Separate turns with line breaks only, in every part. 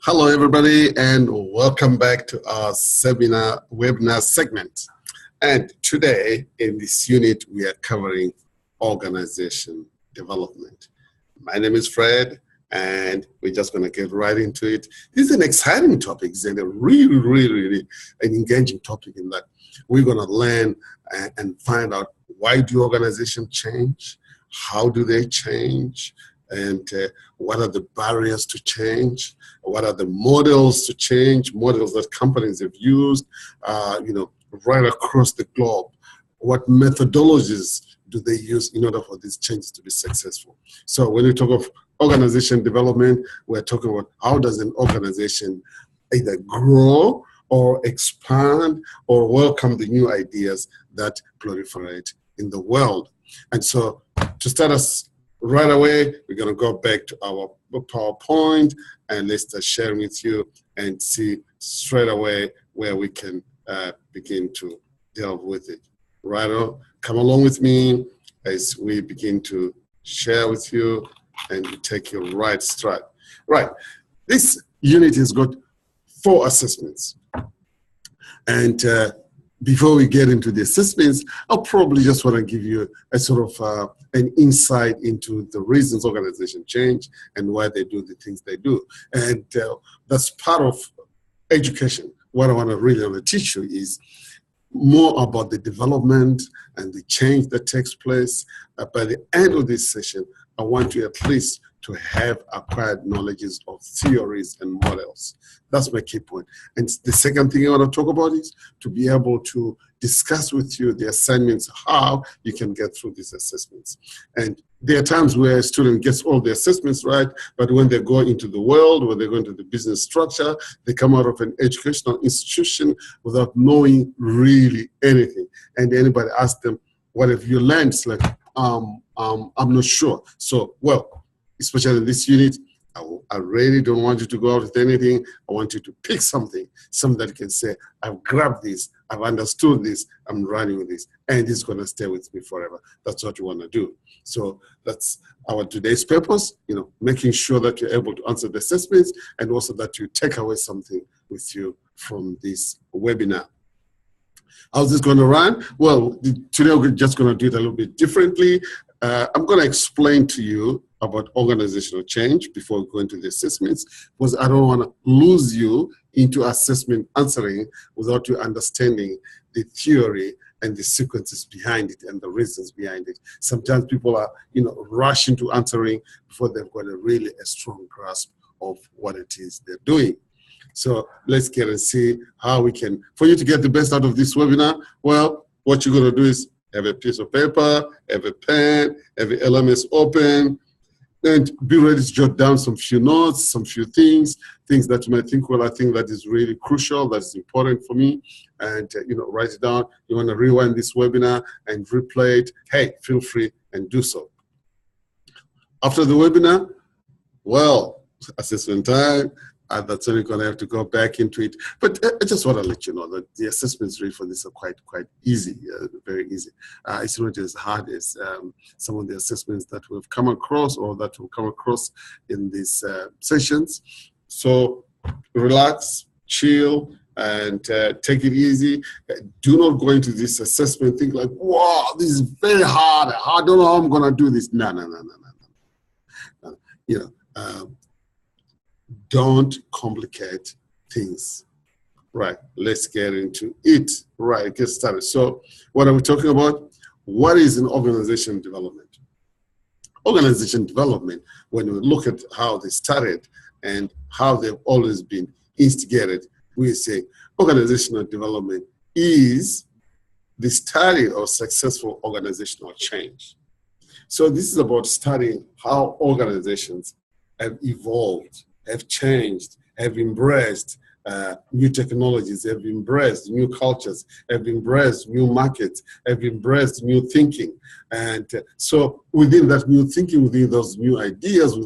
Hello, everybody, and welcome back to our seminar webinar segment. And today, in this unit, we are covering organization development. My name is Fred, and we're just going to get right into it. This is an exciting topic. It's a really an engaging topic in that we're going to learn and find out why do organizations change, how do they change, and what are the barriers to change? What are the models to change? Models that companies have used, right across the globe. What methodologies do they use in order for these changes to be successful? So when we talk of organization development, we're talking about how does an organization either grow or expand or welcome the new ideas that proliferate in the world. And so to start us right away, we're going to go back to our PowerPoint and let's start sharing with you and see straight away where we can begin to delve with it. Right on. Come along with me as we begin to share with you and take you right straight. Right. This unit has got 4 assessments. And before we get into the assessments, I'll probably just want to give you a sort of an insight into the reasons organizations change and why they do the things they do. And that's part of education. What I want to really teach you is more about the development and the change that takes place. By the end of this session, I want you at least to have acquired knowledges of theories and models. That's my key point. And the second thing I want to talk about is to be able to discuss with you the assignments, how you can get through these assessments. And there are times where a student gets all the assessments right, but when they go into the world, when they go into the business structure, they come out of an educational institution without knowing really anything. And anybody asks them, what have you learned? It's like, I'm not sure. So, well, especially in this unit, I really don't want you to go out with anything. I want you to pick something that you can say, I've grabbed this, I've understood this, I'm running with this, and it's going to stay with me forever. That's what you want to do. So that's our today's purpose, making sure that you're able to answer the assessments and also that you take away something with you from this webinar. How's this going to run? Well, today we're just going to do it a little bit differently. I'm going to explain to you about organizational change before we go into the assessments, because I don't want to lose you into assessment answering without you understanding the theory and the sequences behind it and the reasons behind it. Sometimes people are, rush into answering before they've got a strong grasp of what it is they're doing. So let's get and see how we can, for you to get the best out of this webinar, well, what you're going to do is have a piece of paper, have a pen, have a LMS open, and be ready to jot down some few notes, some few things that you might think, well, I think that is really crucial, that is important for me, and write it down. You want to rewind this webinar and replay it, hey, feel free and do so. After the webinar, well, assessment time. That's only going to have to go back into it. But I just want to let you know that the assessments really for this are quite easy, very easy. It's not as hard as some of the assessments that we've come across or that we'll come across in these sessions. So relax, chill, and take it easy. Do not go into this assessment think like, wow, this is very hard. I don't know how I'm going to do this. No. Don't complicate things. Right, let's get into it. Right, get started. So what are we talking about? What is an organization development? Organization development, when we look at how they started and how they've always been instigated, we say organizational development is the study of successful organizational change. So this is about studying how organizations have evolved, have changed, have embraced new technologies, have embraced new cultures, have embraced new markets, have embraced new thinking. And so within that new thinking, within those new ideas, with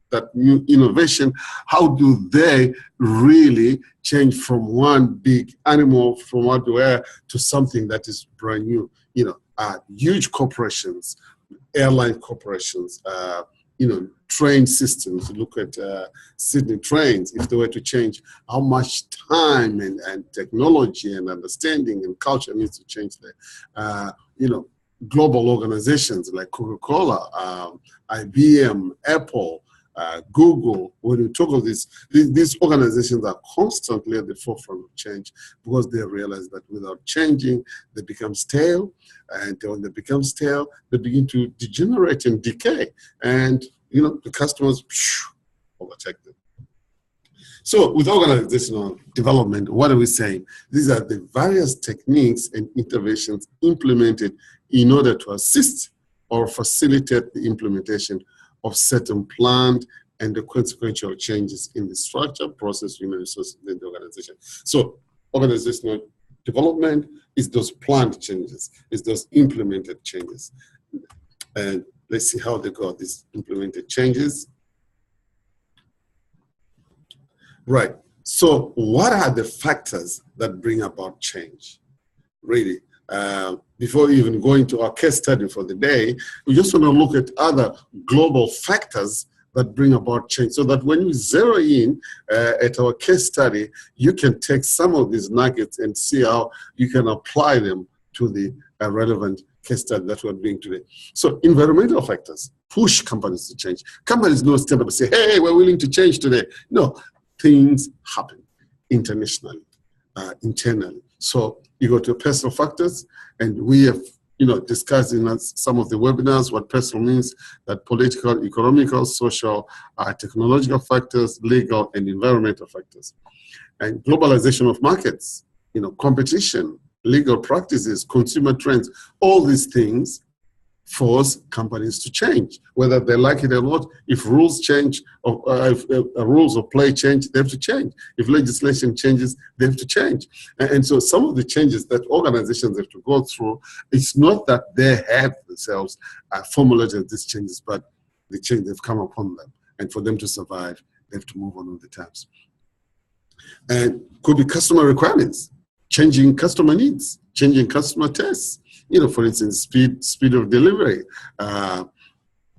that new innovation, how do they really change from one big animal, from what they were, to something that is brand new? Huge corporations, airline corporations, train systems. Look at Sydney trains. If they were to change, how much time and technology and understanding and culture needs to change there. Global organizations like Coca-Cola, IBM, Apple, Google, when we talk of these organizations are constantly at the forefront of change because they realize that without changing, they become stale. And when they become stale, they begin to degenerate and decay. And, the customers overtake them. So with organizational development, what are we saying? These are the various techniques and interventions implemented in order to assist or facilitate the implementation of certain planned and the consequential changes in the structure, process, human resources in the organization. So organizational development is those planned changes, is those implemented changes. And let's see how they go, these implemented changes. Right. So what are the factors that bring about change? Really, before even going to our case study for the day, we just want to look at other global factors that bring about change so that when you zero in at our case study, you can take some of these nuggets and see how you can apply them to the relevant case study that we're doing today. So environmental factors push companies to change. Companies don't stand up and say, hey, we're willing to change today. No, things happen internationally, internally. So you go to personal factors, and we have discussed in some of the webinars what personal means, that political, economical, social, technological factors, legal, and environmental factors. And globalization of markets, competition, legal practices, consumer trends, all these things force companies to change, whether they like it or not. If rules change, or if rules of play change, they have to change. If legislation changes, they have to change. And so some of the changes that organizations have to go through, it's not that they have themselves formulated these changes, but the change they've come upon them. And for them to survive, they have to move on with the times. And could be customer requirements, changing customer needs, changing customer tastes. For instance, speed of delivery,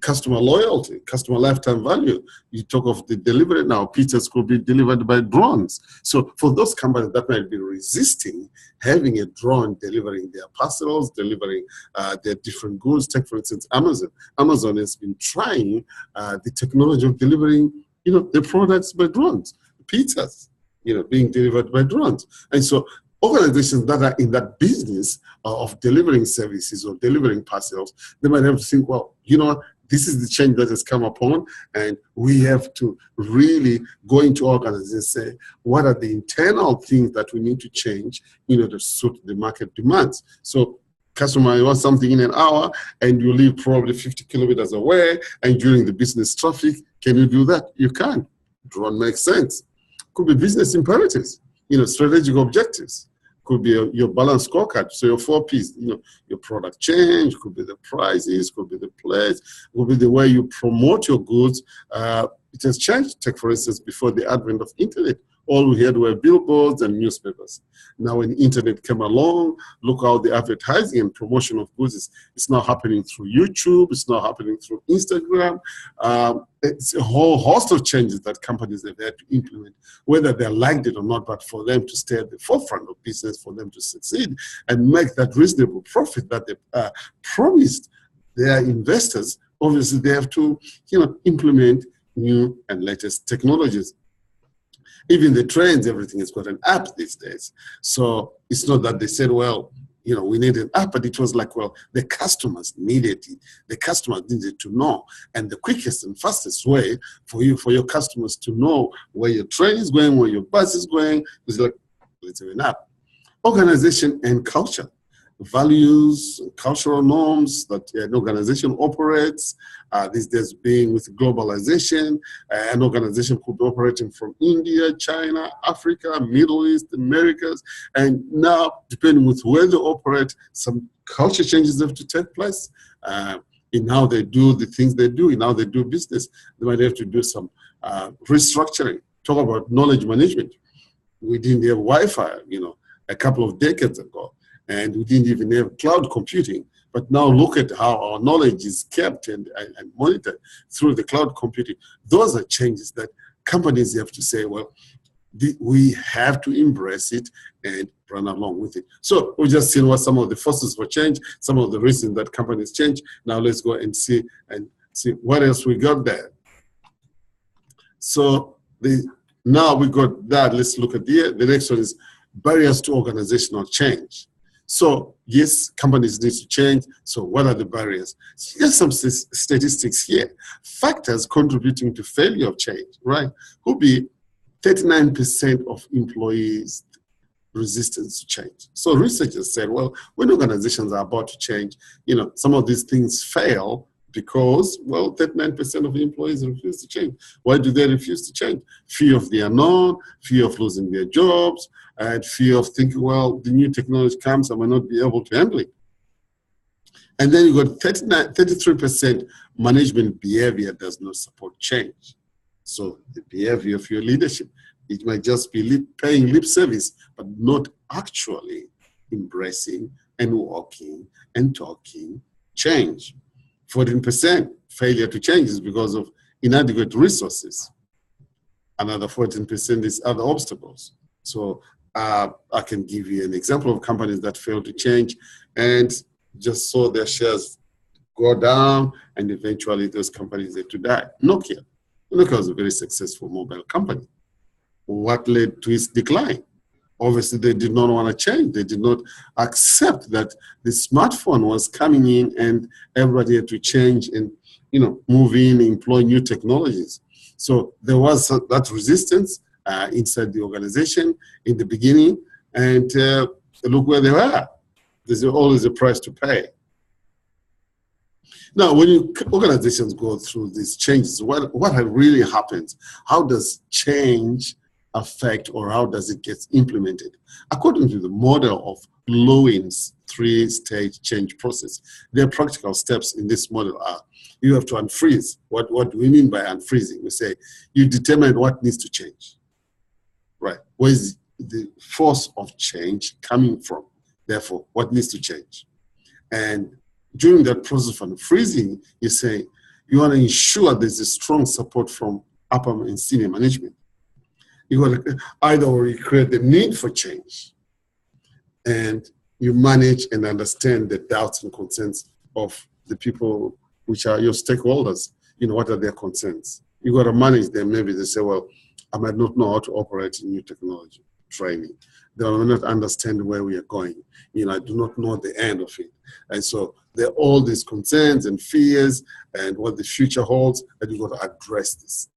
customer loyalty, customer lifetime value. You talk of the delivery now, pizzas could be delivered by drones. So for those companies that might be resisting having a drone delivering their parcels, delivering their different goods, take for instance, Amazon. Amazon has been trying the technology of delivering, the products by drones, pizzas, being delivered by drones. And so organizations that are in that business of delivering services or delivering parcels, they might have to think, well, this is the change that has come upon, and we have to really go into organizations and say, what are the internal things that we need to change in order to suit the market demands? So customer wants something in an hour, and you live probably 50 kilometers away, and during the business traffic, can you do that? You can. Drone makes sense. Could be business imperatives, strategic objectives. Could be your balanced scorecard. So your 4 Ps, your product change, could be the prices, could be the place, could be the way you promote your goods. It has changed. Take, for instance, before the advent of internet, all we had were billboards and newspapers. Now when the internet came along, look how the advertising and promotion of goods is now happening through YouTube, it's now happening through Instagram. It's a whole host of changes that companies have had to implement, whether they liked it or not, but for them to stay at the forefront of business, for them to succeed and make that reasonable profit that they promised their investors, obviously they have to implement new and latest technologies. Even the trains, everything has got an app these days. So it's not that they said, well, we need an app, but it was like, well, the customers needed it. The customers needed to know. And the quickest and fastest way for your customers to know where your train is going, where your bus is going, is like, let's have an app. Organization and culture. Values, cultural norms that an organization operates. These days being with globalization, an organization could be operating from India, China, Africa, Middle East, Americas, and now depending with where they operate, some culture changes have to take place in how they do the things they do, in how they do business. They might have to do some restructuring. Talk about knowledge management. We didn't have Wi-Fi, a couple of decades ago. And we didn't even have cloud computing. But now look at how our knowledge is kept and monitored through the cloud computing. Those are changes that companies have to say, well, we have to embrace it and run along with it. So we've just seen what some of the forces for change, some of the reasons that companies change. Now let's go and see what else we got there. So now we got that. Let's look at the next one is barriers to organizational change. So yes, companies need to change. So what are the barriers? Here's some statistics here. Factors contributing to failure of change, right? Could be 39% of employees resistance to change. So researchers said, well, when organizations are about to change, some of these things fail because, well, 39% of employees refuse to change. Why do they refuse to change? Fear of the unknown, fear of losing their jobs, and fear of thinking, well, the new technology comes, I might not be able to handle it. And then you got 33% management behavior does not support change. So the behavior of your leadership, it might just be paying lip service, but not actually embracing and walking and talking change. 14% failure to change is because of inadequate resources. Another 14% is other obstacles. So I can give you an example of companies that failed to change and just saw their shares go down, and eventually those companies had to die. Nokia was a very successful mobile company. What led to its decline? Obviously, they did not want to change. They did not accept that the smartphone was coming in and everybody had to change and, move in, employ new technologies. So there was that resistance inside the organization in the beginning, and look where they were. There's always a price to pay. Now, when organizations go through these changes, what really happens? How does change affect, or how does it get implemented? According to the model of Lewin's three-stage change process, there are practical steps in this model are, you have to unfreeze. What do we mean by unfreezing? We say you determine what needs to change, right? Where is the force of change coming from? Therefore, what needs to change? And during that process of unfreezing, you say you want to ensure there's a strong support from upper and senior management. You want to either create the need for change, and you manage and understand the doubts and concerns of the people which are your stakeholders. What are their concerns? You got to manage them. Maybe they say, well, I might not know how to operate in new technology. Training. They will not understand where we are going. I do not know the end of it. And so there are all these concerns and fears and what the future holds, and you've got to address this.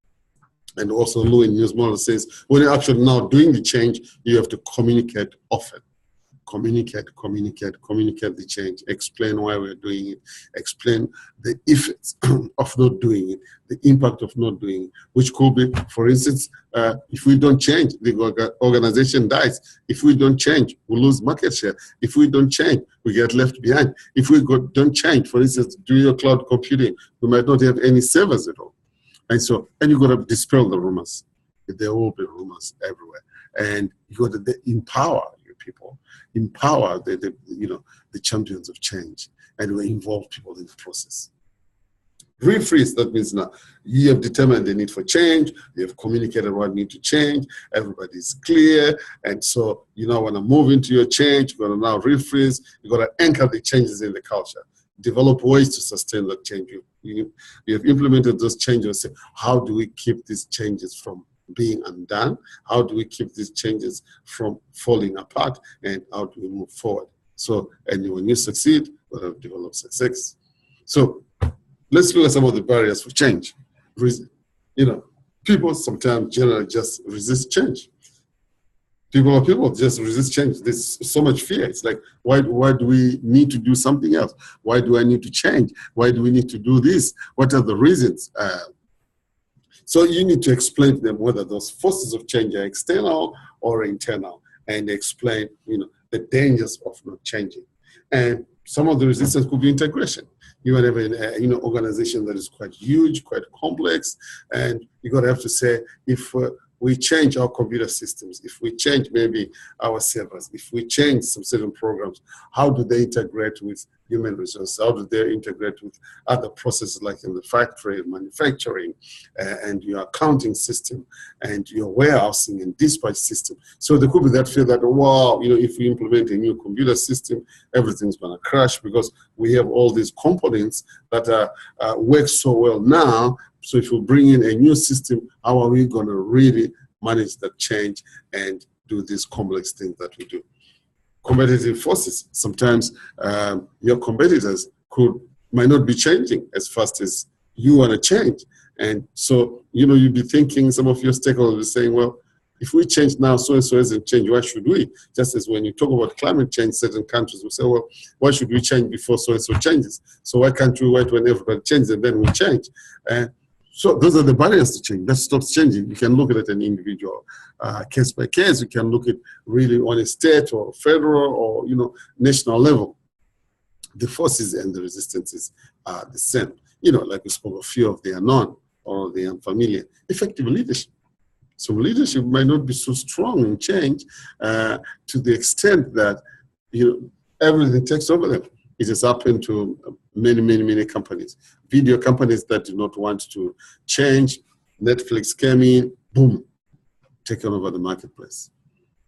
And also Lewin News model says, when you're actually now doing the change, you have to communicate often. Communicate the change, explain why we're doing it, explain the effects of not doing it, the impact of not doing it, which could be, for instance, if we don't change, the organization dies. If we don't change, we lose market share. If we don't change, we get left behind. If we don't change, for instance, do your cloud computing, we might not have any servers at all. And you've got to dispel the rumors. There will be rumors everywhere. And you've got to empower your people, empower the champions of change, and we involve people in the process. Refreeze, that means now you have determined the need for change, you have communicated what need to change, everybody's clear, and so you now want to move into your change, you're going to now refreeze, you've got to anchor the changes in the culture, develop ways to sustain that change. You have implemented those changes, say, how do we keep these changes from being undone? How do we keep these changes from falling apart? And how do we move forward? So, and when you succeed, you'll have developed success. So, let's look at some of the barriers for change. People sometimes generally just resist change. People just resist change. There's so much fear. It's like, why do we need to do something else? Why do I need to change? Why do we need to do this? What are the reasons? So you need to explain to them whether those forces of change are external or internal, and explain, the dangers of not changing. And some of the resistance could be integration. You might have an organization that is quite huge, quite complex, and you got to have to say, if we change our computer systems, if we change maybe our servers, if we change some certain programs, how do they integrate with human resources? How do they integrate with other processes like in the factory, manufacturing, and your accounting system, and your warehousing and dispatch system? So there could be that fear that, wow, if we implement a new computer system, everything's going to crash because we have all these components that work so well now. So if we bring in a new system, how are we going to really manage that change and do these complex things that we do? Competitive forces. Sometimes your competitors might not be changing as fast as you want to change. And so, you'd be thinking, some of your stakeholders are saying, well, if we change now, so-and-so hasn't changed, why should we? Just as when you talk about climate change, certain countries will say, well, why should we change before so-and-so changes? So why can't we wait when everybody changes and then we change? So those are the barriers to change. That stops changing. You can look at it an individual case by case. You can look at really on a state or federal or national level. The forces and the resistances are the same. Like we spoke, a few of the unknown or the unfamiliar. Effective leadership. So leadership might not be so strong in change to the extent that everything takes over them. It has happened to many companies. Video companies that do not want to change. Netflix came in, boom, taken over the marketplace.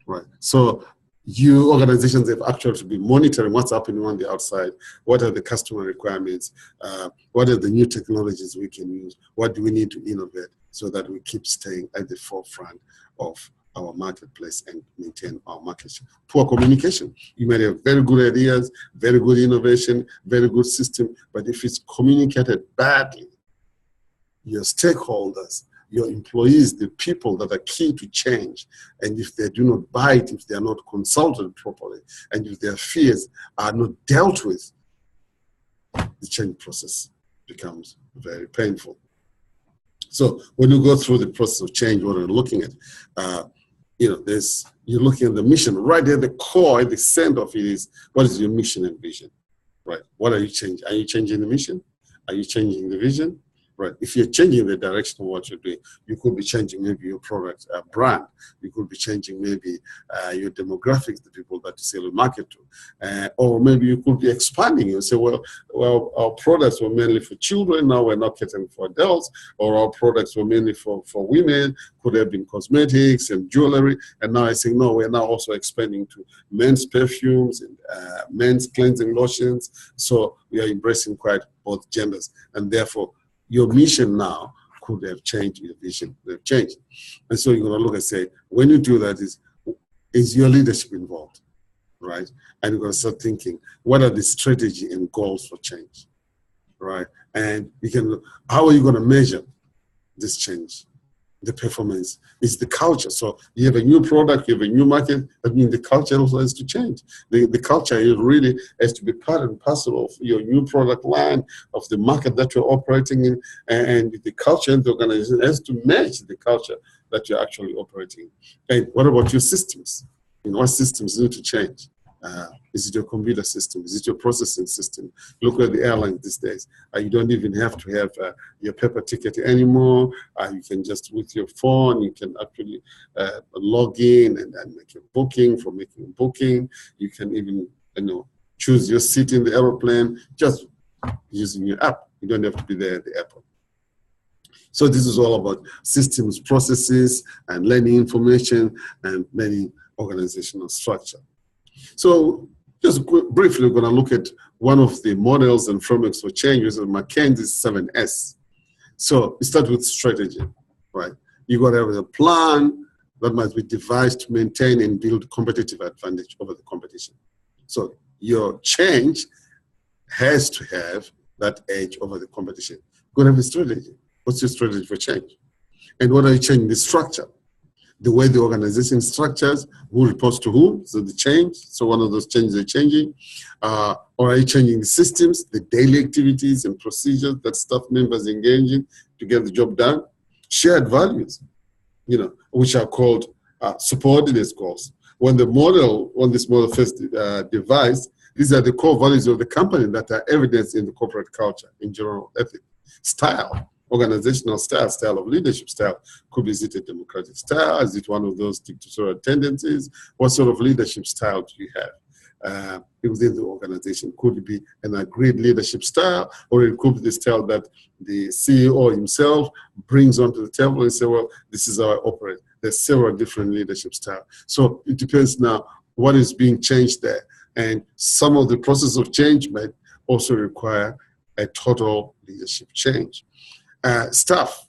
Right. So you organizations have actually to be monitoring what's happening on the outside. What are the customer requirements? What are the new technologies we can use? What do we need to innovate so that we keep staying at the forefront of our marketplace and maintain our market share? Poor communication. You might have very good ideas, very good innovation, very good system, but if it's communicated badly, your stakeholders, your employees, the people that are key to change, and if they do not buy it, if they are not consulted properly, and if their fears are not dealt with, the change process becomes very painful. So when you go through the process of change, what we're looking at, you're looking at the mission. Right at the core, at the center of it is, what is your mission and vision? Right? What are you changing? Are you changing the mission? Are you changing the vision? Right. If you're changing the direction of what you're doing, you could be changing maybe your product brand. You could be changing maybe your demographics, the people that you sell and market to. Or maybe you could be expanding. You say, well, our products were mainly for children. Now we're not catering for adults. Or our products were mainly for women. Could have been cosmetics and jewelry. And now I say, no, we're now also expanding to men's perfumes and men's cleansing lotions. So we are embracing quite both genders. And therefore, your mission now could have changed, your vision could have changed. And so you're going to look and say, when you do that, is your leadership involved, right? And you're going to start thinking, what are the strategy and goals for change, right? And how are you going to measure this change? The performance is the culture. So you have a new product, you have a new market. That means the culture also has to change. The culture really has to be part and parcel of your new product line, of the market that you're operating in, and the culture and the organization has to match the culture that you're actually operating in. And what about your systems? What systems need to change? Is it your computer system? Is it your processing system? Look at the airlines these days. You don't even have to have your paper ticket anymore. You can just, with your phone, you can actually log in and make a booking. For making a booking, you can even choose your seat in the aeroplane just using your app. You don't have to be there at the airport. So this is all about systems, processes, and learning information and learning organizational structure. So just briefly, we're going to look at one of the models and frameworks for change, which is McKinsey's 7S. So we start with strategy, right? You got to have a plan that must be devised to maintain and build competitive advantage over the competition. So your change has to have that edge over the competition. You're going to have a strategy. What's your strategy for change? And what are you changing? The structure. The way the organization structures, who reports to who, so the change, so one of those changes are changing. Or are you changing the systems, the daily activities and procedures that staff members engage in to get the job done? Shared values, which are called subordinate goals. When this model first devised, these are the core values of the company that are evidenced in the corporate culture, in general ethics. Style. organizational style of leadership style. Is it a democratic style? Is it one of those dictatorial tendencies? What sort of leadership style do you have within the organization? Could it be an agreed leadership style, or it could be the style that the CEO himself brings onto the table and say, well, this is how I operate. There's several different leadership styles. So it depends now what is being changed there. And some of the process of change might also require a total leadership change. Staff,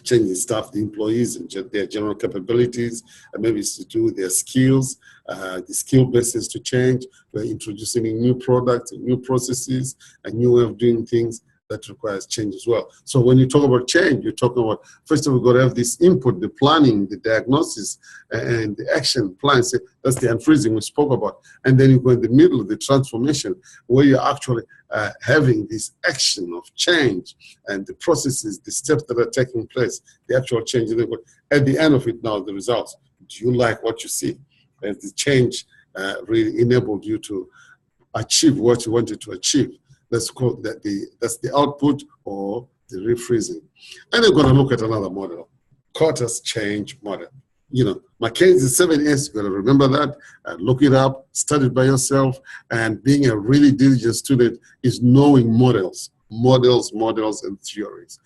changing staff, the employees and their general capabilities, and maybe it's to do with their skills, the skill bases to change. We're introducing new products and new processes, a new way of doing things that requires change as well. So when you talk about change, you're talking about, first of all, you've got to have this input, the planning, the diagnosis, and the action plans. That's the unfreezing we spoke about. And then you go in the middle of the transformation, where you're actually having this action of change and the processes, the steps that are taking place, the actual change. At the end of it now, the results. Do you like what you see? Has the change really enabled you to achieve what you wanted to achieve? Let's call that that's the output or the rephrasing. And they're going to look at another model, Carter's change model. You know, McKinsey's 7S, you're going to remember that, look it up, study it by yourself, and being a really diligent student is knowing models, and theories.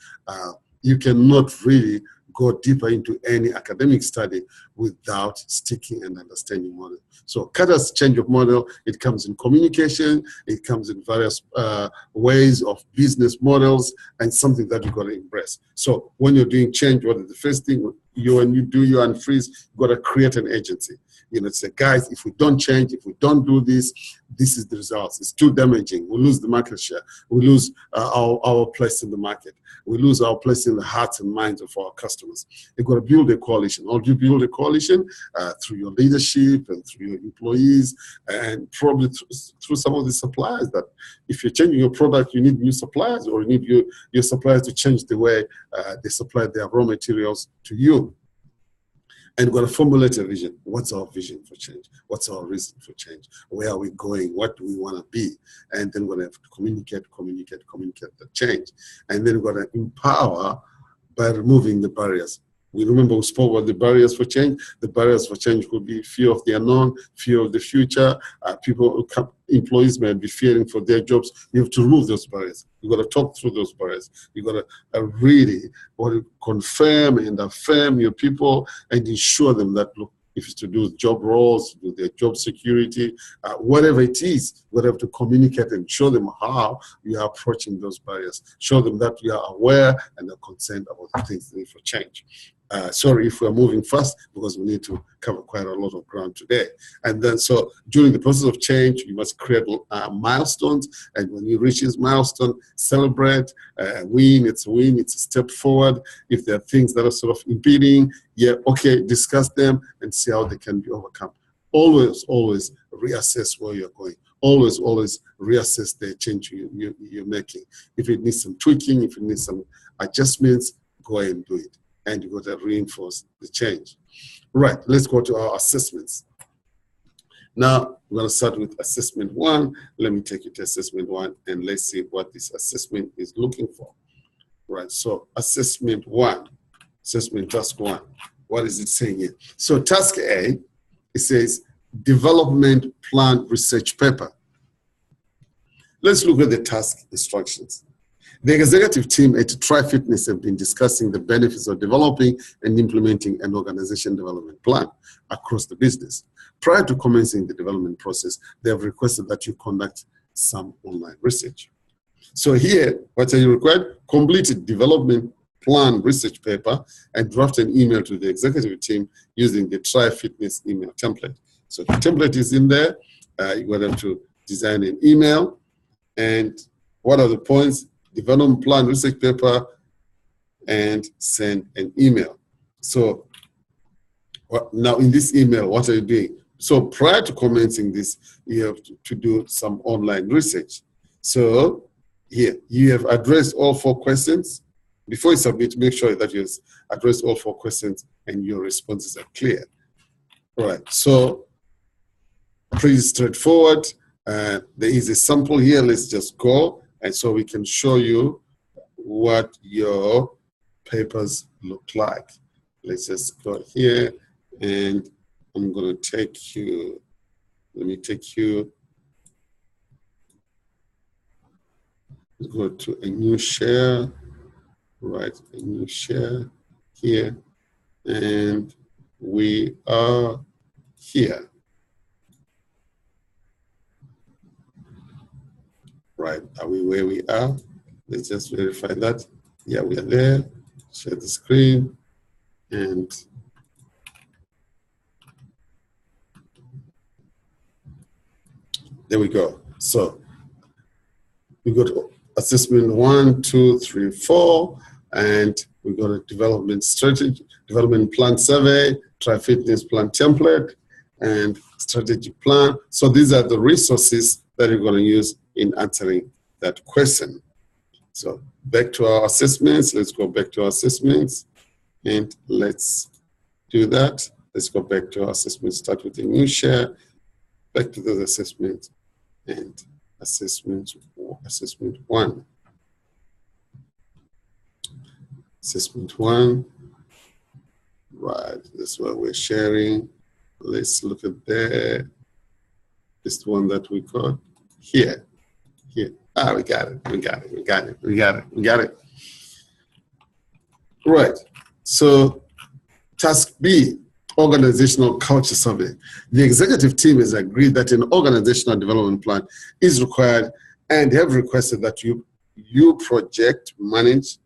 You cannot really go deeper into any academic study without sticking and understanding model. So Carter's change of model, it comes in communication, it comes in various ways of business models, and something that you've got to embrace. So when you're doing change, what is the first thing? When you do your unfreeze, you've got to create an agency. You know, say, guys, if we don't change, if we don't do this, this is the results. It's too damaging. We lose the market share. We lose our place in the market. We lose our place in the hearts and minds of our customers. You've got to build a coalition. How do you build a coalition? Through your leadership and through your employees, and probably through some of the suppliers. That if you're changing your product, you need new suppliers, or you need your suppliers to change the way they supply their raw materials to you. And we're going to formulate a vision. What's our vision for change? What's our reason for change? Where are we going? What do we want to be? And then we're going to have to communicate the change. And then we're going to empower by removing the barriers. We remember we spoke about the barriers for change. The barriers for change could be fear of the unknown, fear of the future. Employees may be fearing for their jobs. You have to remove those barriers. You've got to talk through those barriers. You've got to really confirm and affirm your people and ensure them that, look, if it's to do with job roles, with their job security, whatever it is, we have to communicate and show them how we are approaching those barriers. Show them that we are aware and are concerned about the things they need for change. Sorry if we're moving fast, because we need to cover quite a lot of ground today. And then, so during the process of change, you must create milestones. And when you reach this milestone, celebrate, win. It's a win. It's a step forward. If there are things that are sort of impeding, yeah, okay, discuss them and see how they can be overcome. Always reassess where you're going. Always reassess the change you're making. If it needs some tweaking, if it needs some adjustments, go ahead and do it. And you've got to reinforce the change. Right, let's go to our assessments. Now, we're going to start with assessment 1. Let me take you to assessment 1, and let's see what this assessment is looking for. Right, so assessment 1, assessment task 1. What is it saying here? So task A, it says development plan research paper. Let's look at the task instructions. The executive team at Tri-Fitness have been discussing the benefits of developing and implementing an organization development plan across the business. Prior to commencing the development process, they have requested that you conduct some online research. So here, what are you required? Complete a development plan research paper and draft an email to the executive team using the Tri-Fitness email template. So the template is in there. You're going to have to design an email. And what are the points? Development plan, research paper, and send an email. So now in this email, what are you doing? So prior to commencing this, you have to do some online research. So here, you have addressed all 4 questions. Before you submit, make sure that you address all 4 questions and your responses are clear. All right, so pretty straightforward. There is a sample here. Let's just go. And so we can show you what your papers look like. Let's just go here, and I'm going to take you, let me take you, go to a new share, right, a new share here, and we are here. Right, are we where we are? Let's just verify that. Yeah, we are there. Share the screen, and there we go. So we got assessment 1, 2, 3, 4, and we got a development strategy, development plan survey, try fitness plan template, and strategy plan. So these are the resources that you're going to use in answering that question. So back to our assessments. Let's go back to our assessments, and let's do that. Let's go back to our assessments. Start with a new share. Back to those assessments, and assessment 1. Assessment 1. Right, that's what we're sharing. Let's look at that. This one that we got here. Here. Ah, we got it. We got it. We got it. We got it. We got it. Right. So, task B, organizational culture survey. The executive team has agreed that an organizational development plan is required and have requested that you project manage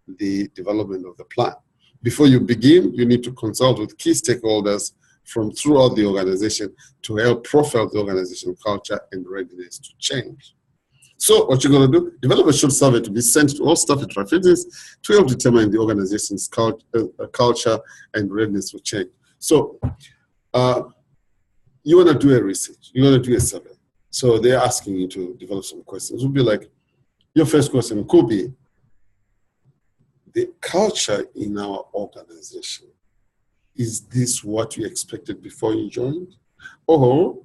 the development of the plan. Before you begin, you need to consult with key stakeholders from throughout the organization to help profile the organizational culture and readiness to change. So what you're going to do, develop a short survey to be sent to all staff at Trifidis to help determine the organization's culture and readiness for change. So you want to do a research, you want to do a survey. So they're asking you to develop some questions. It would be like, your first question could be, the culture in our organization, is this what you expected before you joined? Or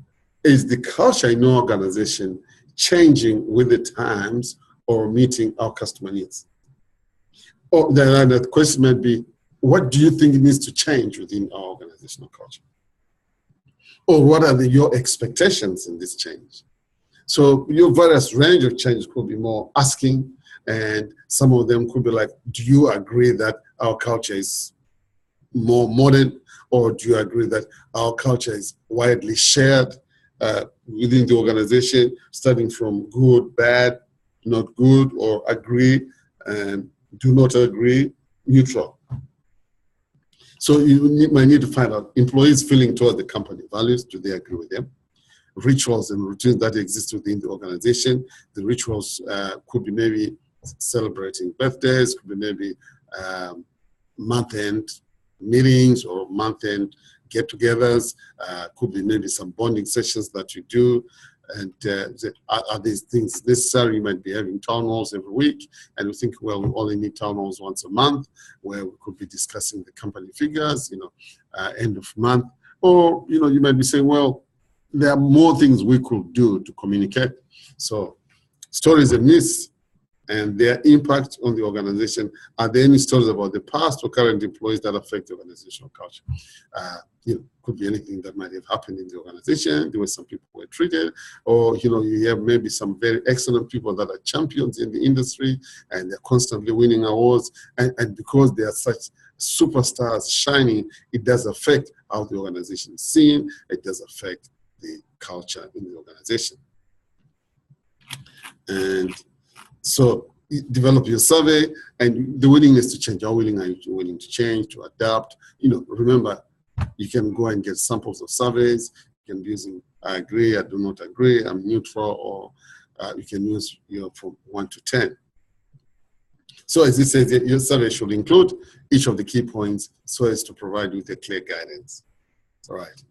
is the culture in our organization changing with the times or meeting our customer needs? Or the question might be, what do you think needs to change within our organizational culture? Or what are your expectations in this change? So your various range of changes could be more asking, and some of them could be like, do you agree that our culture is more modern, or do you agree that our culture is widely shared within the organization, starting from good, bad, not good, or agree, and do not agree, neutral. So you might need to find out employees' feeling toward the company values, do they agree with them? Rituals and routines that exist within the organization. The rituals could be maybe celebrating birthdays, could be maybe month-end meetings or month-end get-togethers, could be maybe some bonding sessions that you do. And are these things necessary? You might be having town halls every week, and we think, well, we only need town halls once a month, where we could be discussing the company figures, end of month. Or, you might be saying, well, there are more things we could do to communicate. So stories and myths and their impact on the organization. Are there any stories about the past or current employees that affect the organizational culture? Could be anything that might have happened in the organization, the way some people were treated, or you have maybe some very excellent people that are champions in the industry and they're constantly winning awards, and because they are such superstars shining, it does affect how the organization is seen, it does affect the culture in the organization. And so develop your survey and the willingness to change. How willing are you to change, to adapt? Remember, you can go and get samples of surveys. You can be using I agree, I do not agree, I'm neutral, or you can use from 1 to 10. So as it says, your survey should include each of the key points so as to provide you with a clear guidance. All right.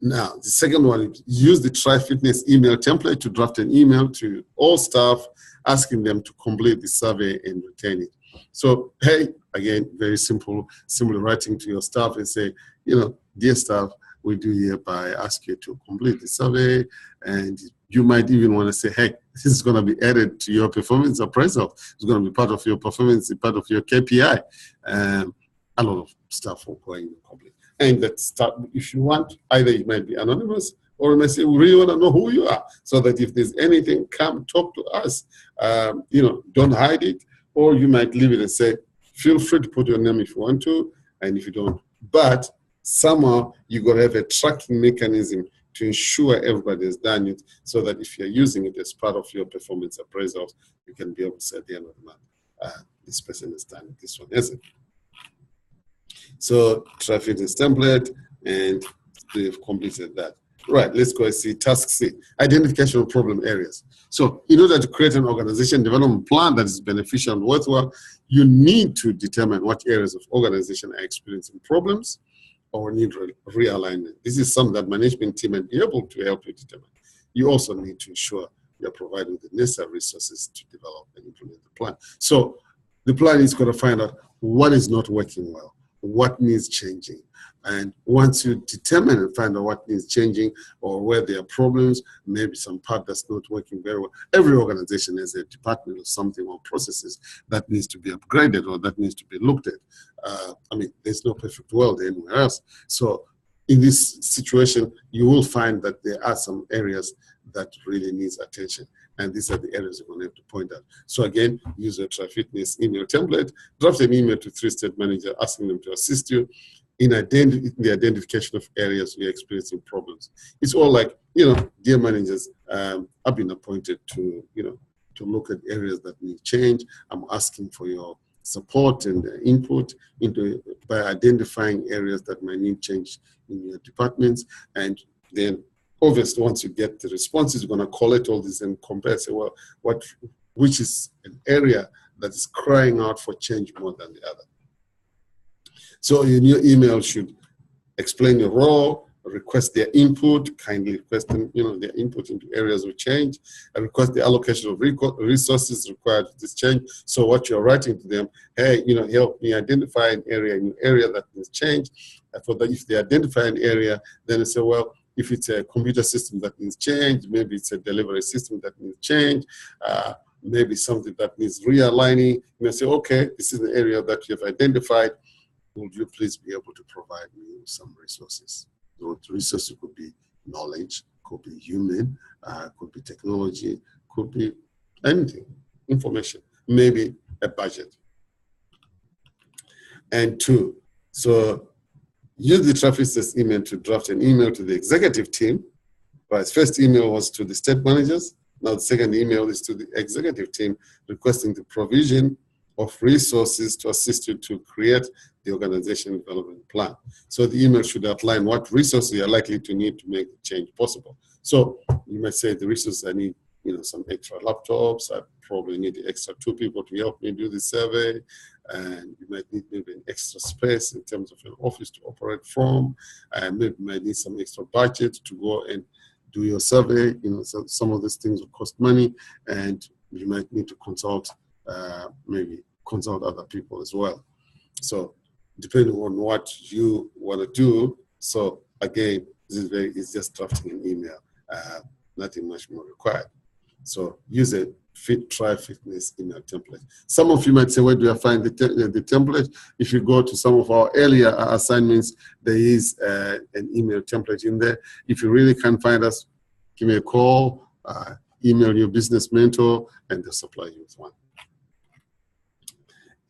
Now, the second one, use the TriFitness email template to draft an email to all staff, asking them to complete the survey and retain it. So, hey, again, very simple, simply writing to your staff and say, dear staff, we do hereby ask you to complete the survey, and you might even want to say, hey, this is going to be added to your performance appraisal. It's going to be part of your performance, part of your KPI. A lot of stuff will go in public. And that start, if you want, either it might be anonymous, or you might say, we really want to know who you are, so that if there's anything, come talk to us. Don't hide it, or you might leave it and say, feel free to put your name if you want to, and if you don't. But somehow you got to have a tracking mechanism to ensure everybody has done it, so that if you're using it as part of your performance appraisals, you can be able to say at the end of the month, this person has done it, this one hasn't. So try fitness template, and they've completed that. Right, let's go and see task C, identification of problem areas. So in order to create an organization development plan that is beneficial and worthwhile, you need to determine what areas of organization are experiencing problems or need realignment. This is something that management team may be able to help you determine. You also need to ensure you're providing the necessary resources to develop and implement the plan. So the plan is going to find out what is not working well, what needs changing. And once you determine and find out what needs changing or where there are problems, maybe some part that's not working very well. Every organization has a department or something or processes that needs to be upgraded or that needs to be looked at. There's no perfect world anywhere else. So in this situation, you will find that there are some areas that really needs attention. And these are the areas you're going to have to point out. So again, use your TriFitness email template, draft an email to 3-state manager asking them to assist you in the identification of areas you're experiencing problems. It's all like, dear managers, I've been appointed to look at areas that need change. I'm asking for your support and input by identifying areas that might need change in your departments. And then obviously, once you get the responses, you're going to collect all this and compare, say, well, which is an area that is crying out for change more than the other. So in your email should explain your role, request their input, kindly request them, their input into areas of change, and request the allocation of resources required for this change. So what you're writing to them, hey, help me identify an area that needs change. For that, if they identify an area, then they say, well, if it's a computer system that needs change, maybe it's a delivery system that needs change, maybe something that needs realigning. You may say, okay, this is an area that you have identified. Would you please be able to provide me with some resources? Those resources could be knowledge, could be human, could be technology, could be anything, information, maybe a budget. And 2, so use the TriFitness email to draft an email to the executive team. Right, first email was to the state managers. Now the second email is to the executive team requesting the provision of resources to assist you to create the organization development plan. So the email should outline what resources you are likely to need to make the change possible. So you might say the resources I need, some extra laptops. I probably need the extra 2 people to help me do the survey. And you might need maybe an extra space in terms of an office to operate from. And maybe you might need some extra budget to go and do your survey. So some of these things will cost money, and you might need to maybe consult other people as well. So depending on what you want to do. So again, it's just drafting an email, nothing much more required. So use a TriFitness email template. Some of you might say, where do I find the template? If you go to some of our earlier assignments, there is an email template in there. If you really can't find us, give me a call, email your business mentor, and they'll supply you with one.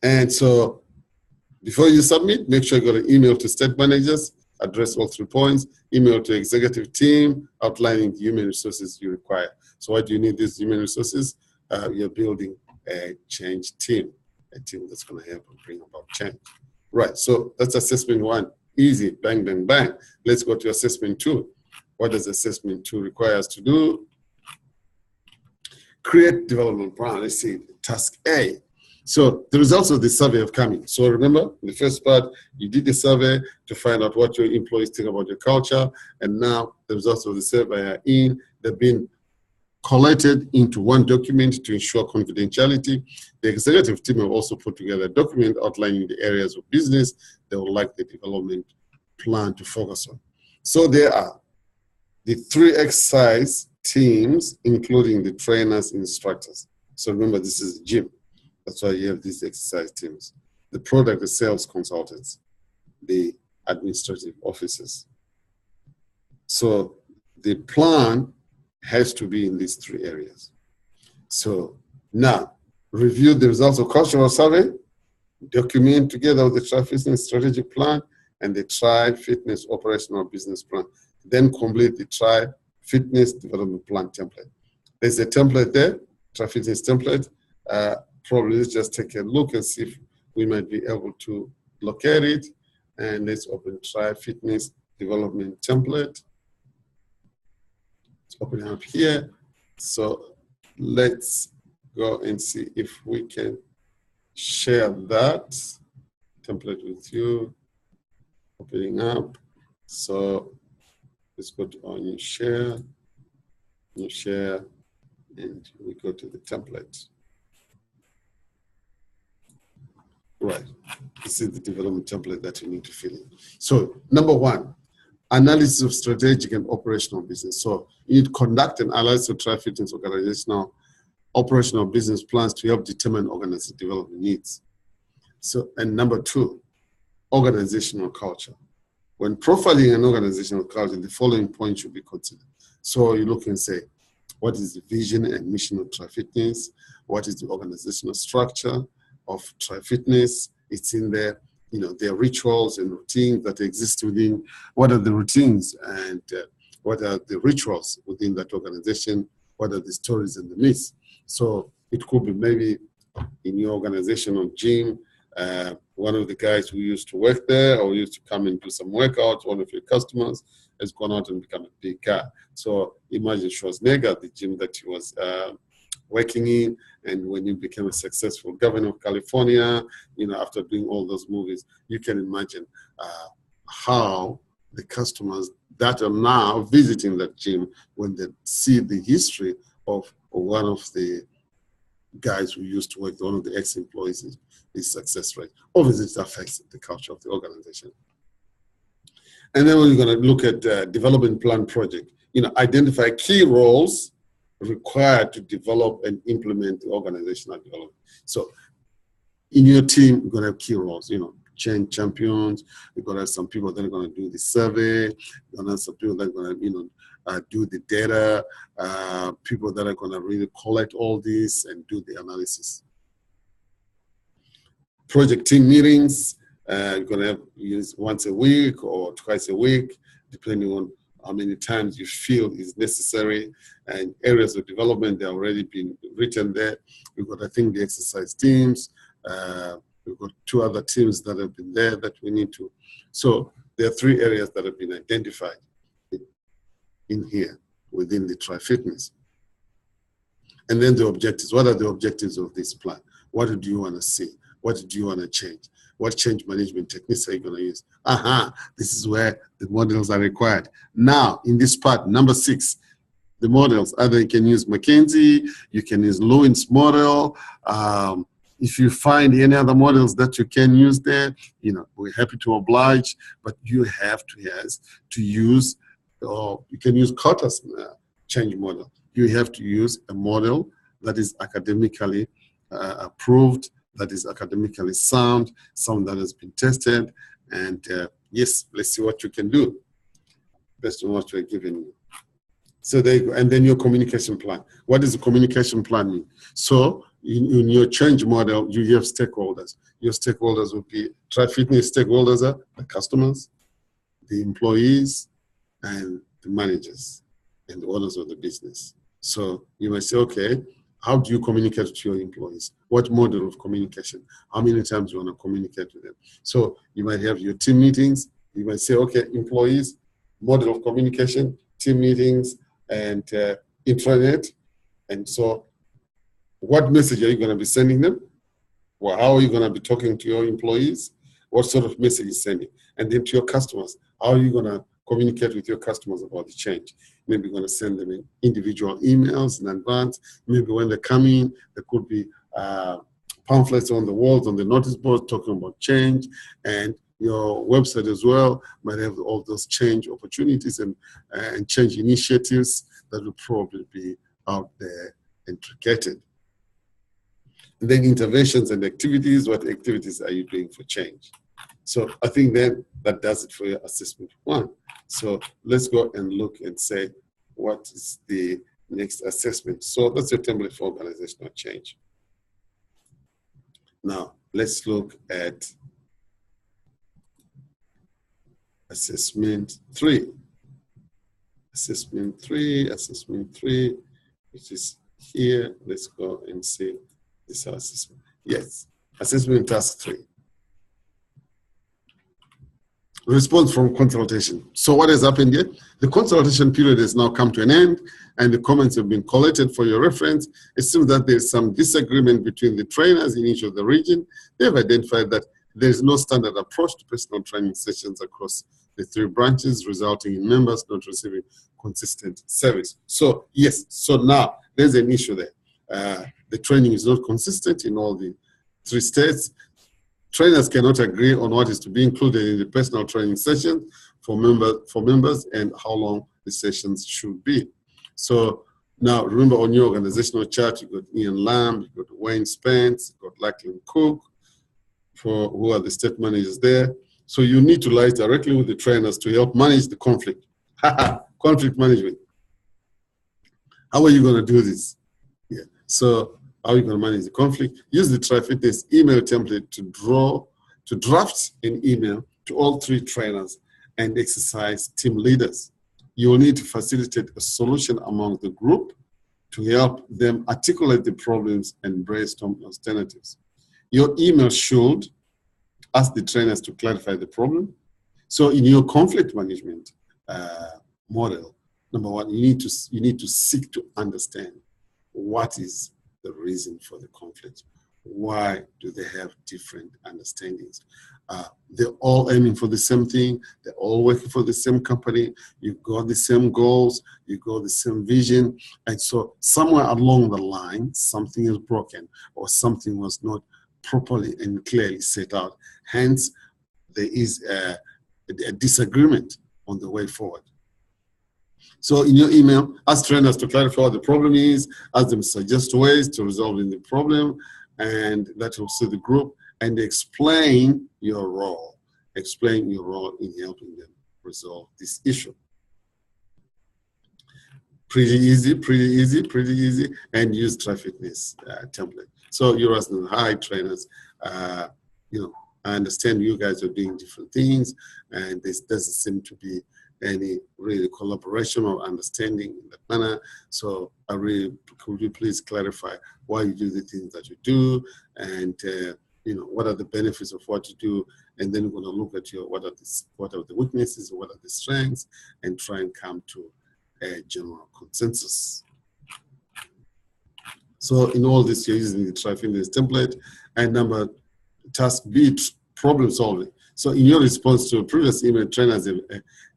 And so before you submit, make sure you got an email to state managers, address all 3 points, email to executive team, outlining the human resources you require. So why do you need these human resources? You're building a change team, a team that's going to help and bring about change. Right, so that's assessment 1. Easy, bang, bang, bang. Let's go to assessment 2. What does assessment 2 require us to do? Create development plan. Let's see, task A. So the results of the survey have come in. So remember, in the first part, you did the survey to find out what your employees think about your culture. And now the results of the survey are in. They've been collated into one document to ensure confidentiality. The executive team have also put together a document outlining the areas of business they would like the development plan to focus on. So there are the 3 exercises teams, including the trainers, instructors. So remember, this is a gym. That's why you have these exercise teams. The product, the sales consultants, the administrative officers. So the plan has to be in these three areas. So now, review the results of cultural survey, document together with the tri-fitness strategic plan and the tri-fitness operational business plan. Then complete the tri-fitness development plan template. There's a template there, tri-fitness template. Probably let's just take a look and see if we might be able to locate it. And let's open tri-fitness development template. Let's open it up here. So let's go and see if we can share that template with you. Opening up. So let's go to our new share, and we go to the template. Right. This is the development template that you need to fill in. So number one, analysis of strategic and operational business. So you need to conduct an analysis of tri-fitness organizational operational business plans to help determine organizational development needs. So, and number two, organizational culture. When profiling an organizational culture, the following points should be considered. So you look and say, what is the vision and mission of tri-fitness? What is the organizational structure of tri-fitness? It's in there, you know, there are rituals and routines that exist within. What are the routines and what are the rituals within that organization? What are the stories and the myths? So it could be maybe in your organizational gym, one of the guys who used to work there or used to come and do some workouts, one of your customers has gone out and become a big guy. So imagine Schwarzenegger, the gym that he was working in, and when you became a successful governor of California, you know, after doing all those movies, you can imagine how the customers that are now visiting that gym, when they see the history of one of the guys who used to work, one of the ex-employees, his success rate. Obviously, it affects the culture of the organization. And then we're going to look at development plan project. You know, identify key roles required to develop and implement the organizational development. So in your team, you're going to have key roles, you know, change champions. You're going to have some people that are going to do the survey. You're going to have some people that are going to, you know, do the data, people that are going to really collect all this and do the analysis. Project team meetings, you're going to have use once a week or twice a week, depending on how many times you feel is necessary. And areas of development, they've already been written there. We've got, I think, the exercise teams. We've got two other teams that have been there that we need to. So there are three areas that have been identified in here within the tri-fitness. And then the objectives. What are the objectives of this plan? What do you want to see? What do you want to change? What change management techniques are you going to use? This is where the models are required. Now, in this part, number 6, the models. Either you can use McKinsey, you can use Lewin's model. If you find any other models that you can use there, you know, we're happy to oblige, but you have to use, or you can use Carter's change model. You have to use a model that is academically approved, that is academically sound, some that has been tested, and yes, let's see what you can do based on what we're giving you. So there you go. And then your communication plan. What does the communication plan mean? So in your change model, you have stakeholders. Your stakeholders will be tri-fitness stakeholders are the customers, the employees, and the managers and the owners of the business. So you might say, okay, how do you communicate to your employees? What model of communication? How many times do you want to communicate with them? So you might have your team meetings. You might say, okay, employees, model of communication, team meetings, and intranet. And so what message are you going to be sending them? Well, how are you going to be talking to your employees? What sort of message is sending? And then to your customers, how are you going to communicate with your customers about the change? Maybe you're going to send them individual emails in advance. Maybe when they come in, there could be pamphlets on the walls, on the notice boards talking about change. And your website as well might have all those change opportunities and change initiatives that will probably be out there intricated. And then interventions and activities. What activities are you doing for change? So I think then that does it for your assessment one. So let's go and look and say, what is the next assessment? So that's your template for organizational change. Now, let's look at assessment three. Assessment three, which is here. Let's go and see this assessment. Yes, assessment task 3. Response from consultation. So what has happened yet? The consultation period has now come to an end, and the comments have been collated for your reference. It seems that there's some disagreement between the trainers in each of the region. They've identified that there is no standard approach to personal training sessions across the 3 branches, resulting in members not receiving consistent service. So yes, so now there's an issue there. The training is not consistent in all the 3 states. Trainers cannot agree on what is to be included in the personal training session for members and how long the sessions should be. So now remember, on your organizational chart, you've got Ian Lamb, you've got Wayne Spence, you've got Lachlan Cook, who are the state managers there. So you need to liaise directly with the trainers to help manage the conflict. Conflict management. How are you going to do this? Yeah. So how are you going to manage the conflict? Use the TriFitness email template to draft an email to all 3 trainers and exercise team leaders. You will need to facilitate a solution among the group to help them articulate the problems and brainstorm alternatives. Your email should ask the trainers to clarify the problem. So in your conflict management model, number 1, you need to seek to understand what is the reason for the conflict. Why do they have different understandings? They're all aiming for the same thing. They're all working for the same company. You've got the same goals. You've got the same vision. And so somewhere along the line, something is broken or something was not properly and clearly set out. Hence, there is a disagreement on the way forward. So in your email, ask trainers to clarify what the problem is, ask them to suggest ways to resolving the problem, and that will suit the group, and explain your role. Explain your role in helping them resolve this issue. Pretty easy, and use TriFitness template. So you're asking, hi trainers, you know, I understand you guys are doing different things, and this doesn't seem to be any really collaboration or understanding in that manner. So could you please clarify why you do the things that you do, and you know, what are the benefits of what you do, and then we're going to look at what are the weaknesses, what are the strengths, and try and come to a general consensus. So in all this, you're using the TriFitness template. And task B, problem solving. So in your response to a previous email, trainers,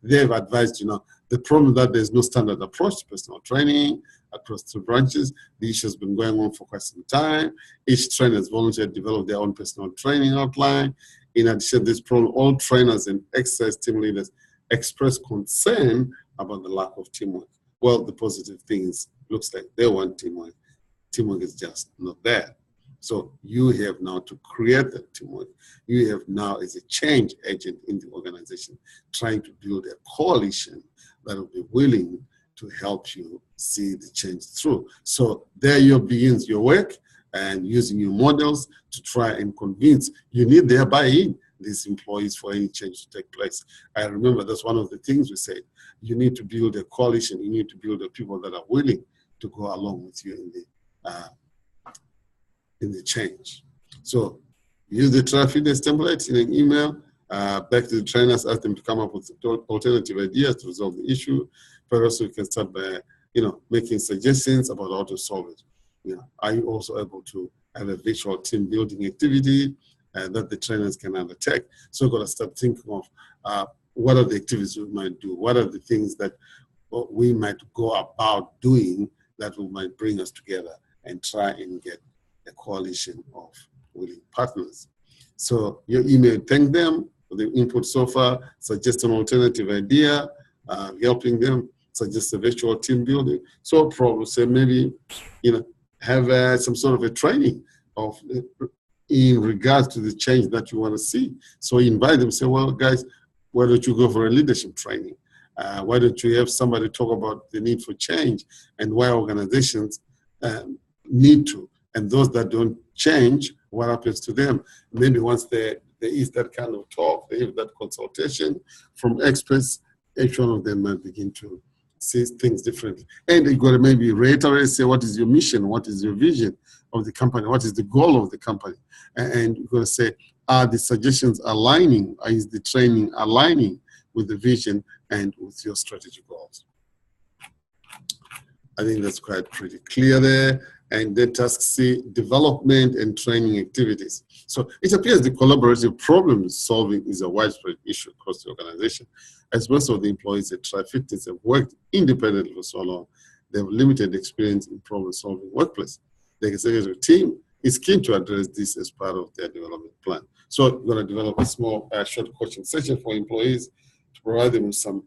they've advised, you know, the problem that there's no standard approach to personal training across 2 branches. The issue has been going on for quite some time. Each trainer has volunteered to develop their own personal training outline. In addition to this problem, all trainers and exercise team leaders express concern about the lack of teamwork. Well, the positive thing is, looks like they want teamwork. Teamwork is just not there. So you have now to create that teamwork. You have now, as a change agent in the organization, trying to build a coalition that will be willing to help you see the change through. So there begins your work, and using your models to try and convince. You need their buy-in, these employees, for any change to take place. I remember that's one of the things we said. You need to build a coalition. You need to build the people that are willing to go along with you in the change. So use the TriFitness template in an email back to the trainers, ask them to come up with alternative ideas to resolve the issue. But also you can start by, you know, making suggestions about how to solve it. You know, are you also able to have a virtual team building activity that the trainers can undertake? So we've got to start thinking of what are the activities we might do? What are the things that we might go about doing that might bring us together and try and get a coalition of willing partners. So your email, thank them for the input so far, suggest an alternative idea, helping them, suggest a virtual team building. So probably say maybe, have some sort of a training of in regards to the change that you want to see. So invite them, say, well, guys, why don't you go for a leadership training? Why don't you have somebody talk about the need for change and why organizations need to, and those that don't change, what happens to them? Maybe once there is that kind of talk, there is that consultation from experts, each one of them might begin to see things differently. And you got to maybe reiterate, say, what is your mission? What is your vision of the company? What is the goal of the company? And you're going to say, are the suggestions aligning? Is the training aligning with the vision and with your strategic goals? I think that's quite pretty clear there. And then task C, development and training activities. So it appears the collaborative problem solving is a widespread issue across the organization. As most of the employees at Trifectas have worked independently for so long, they have limited experience in problem solving workplace. The executive team is keen to address this as part of their development plan. So we're going to develop a small short coaching session for employees to provide them with some